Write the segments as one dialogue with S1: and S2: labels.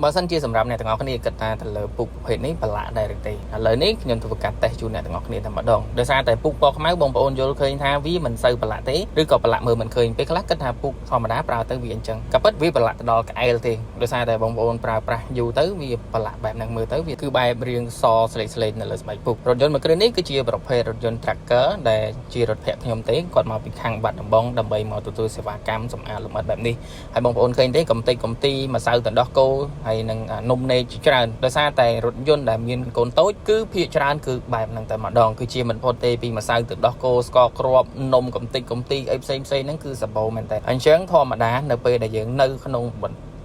S1: បើសិនជាសម្រាប់អ្នកទាំងអស់គ្នាគិតថាទៅលើពុកប្រភេទនេះប្រឡាក់ដែរឬទេឥឡូវនេះខ្ញុំធ្វើការតេស្តជូនអ្នកទាំងអស់គ្នាតែម្ដងដោយសារតែពុកពណ៌ខ្មៅបងប្អូនយល់ឃើញថាវាមិនសូវប្រឡាក់ទេឬក៏ប្រឡាក់មើលមិនឃើញពេលខ្លះគិតថាពុកធម្មតាប្រើទៅវាអញ្ចឹងក៏ពិតវាប្រឡាក់ទៅដល់ក្អែលទេដោយសារតែបងប្អូនប្រើប្រាស់យូរទៅវាប្រឡាក់បែបហ្នឹងមើលទៅវាគឺបែបរាងសស្លេកៗនៅលើស្បែកពុករថយន្តមួយគ្រឿងនេះគឺជាប្រភេទរថយន្ត Tracker ដែលជារថភ័ក្រខ្ញុំទេគាត់មកពីខាងបាត់ដំបងដើម្បីមកទទួលសេវាកម្មសម្អាតលម្អិតបែបនេះហើយបងប្អូនឃើញទេកំតិចកំទីម្សៅទឹកដោះគោហើយនឹងនំនេកជាច្រើនដោយសារតែរថយន្តដែលមានកូនតូចគឺភាគច្រើនគឺបែបហ្នឹងតែម្ដងគឺជាមិនផុតទេពីម្សៅទឹកដោះគោស្ករគ្រាប់នំកំតិចកំទីអីផ្សេងហ្នឹងគឺសម្បូរមែនតើអញ្ចឹងធម្មតានៅពេលដែលយើងនៅក្នុង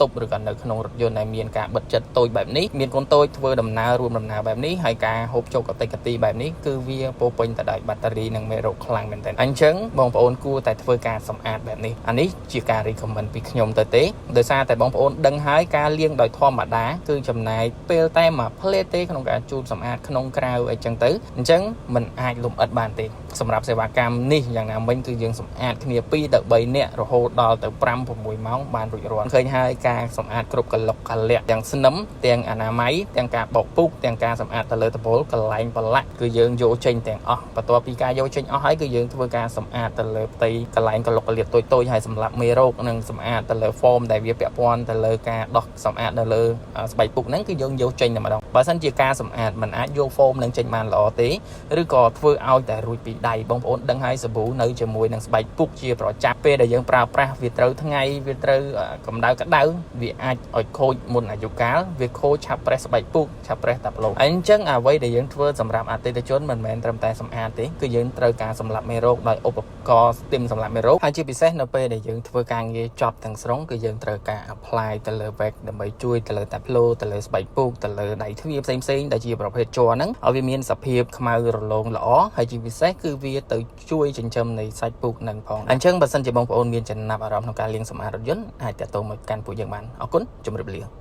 S1: តុបឬក៏នៅក្នុងរថយន្តដែលមានការបិទចិត្តតូចបែបនេះមានកូនតូចធ្វើដំណើររួមដំណើរបែបនេះហើយការហូបចុកកតិកទីបែបនេះគឺវាពោពេញទៅដោយបាក់តេរីនិងមេរោគខ្លាំងមែនទែនអញ្ចឹងបងប្អូនគួរតែធ្វើការសម្អាតបែបនេះអានេះជាការ recommend ពីខ្ញុំទៅទេដោយសារតែបងប្អូនដឹងហើយការលាងដោយធម្មតាគឺចំណាយពេលតែមួយផ្លេតទេក្នុងការជូតសម្អាតក្នុងក្រៅអីចឹងទៅអញ្ចឹងมันអាចលំអិតបានទេសម្រាប់សេវាកម្មនេះយ៉ាងណាមិញគឺយើងសម្អាតគ្នា2ទៅ3នាក់រហូតដល់ទៅ5 6ម៉ោងបានរួចរាល់ឃើញហើយការសម្អាតគ្រប់កលុកកលៈទាំងស្នឹមទាំងអនាម័យទាំងការបោកពុកទាំងការសម្អាតទៅលើតពលកន្លែងប្រឡាក់គឺយើងយកចេញទាំងអស់បន្ទាប់ពីការយកចេញអស់ហើយគឺយើងធ្វើការសម្អាតទៅលើផ្ទៃកន្លែងកលុកកលៀតតូចៗហើយសម្រាប់មេរោគនិងសម្អាតទៅលើ form ដែលវាពាក់ព័ន្ធទៅលើការដោះសម្អាតនៅលើស្បែកពុកហ្នឹងគឺយើងយកចេញតែម្ដងបើសិនជាការសម្អាតมันអាចយក form នឹងចេញបានល្អទេឬក៏ធ្វើឲ្យតែរួចពីដៃបងប្អូនដឹងហើយសាប៊ូនៅជាមួយនឹងស្បែកពុកជាប្រចាំពេលដែលយើងប្រើប្រាស់វាត្រូវថ្ងៃវាត្រូវកម្ដៅក្ដៅវាអាចឲ្យខូចមុនអាយុកាលវាខូចឆាប់ប្រេះស្បែកពុកឆាប់ប្រេះតាប់ឡូអញ្ចឹងអ្វីដែលយើងធ្វើសម្រាប់អតិថិជនមិនមែនត្រឹមតែសម្អាតទេគឺយើងត្រូវការសម្លាប់មេរោគដោយឧបករណ៍ស្ទីមសម្លាប់មេរោគហើយជាពិសេសនៅពេលដែលយើងធ្វើការងារចប់ទាំងស្រុងគឺយើងត្រូវការ apply ទៅលើ wax ដើម្បីជួយទៅលើតាប់ឡូទៅលើស្បែកពុកទៅលើដៃទ្វារផ្សេងៗដែលជាប្រភេទជ័រហ្នឹងឲ្យវាមានសភាពខ្មៅរលោងល្អហើយជាពិសេសគឺវាទៅជួយចិញ្ចឹមនៃសាច់ពុកនឹងផងអញ្ចឹងបើសិនជាបងប្អូនមានចំណាប់អារម្មណ៍ក្នុងការលាងសម្អាតរថយន្តអាចទាក់ទងមកកាន់ពួកយើងបានអរគុណជម្រាបលា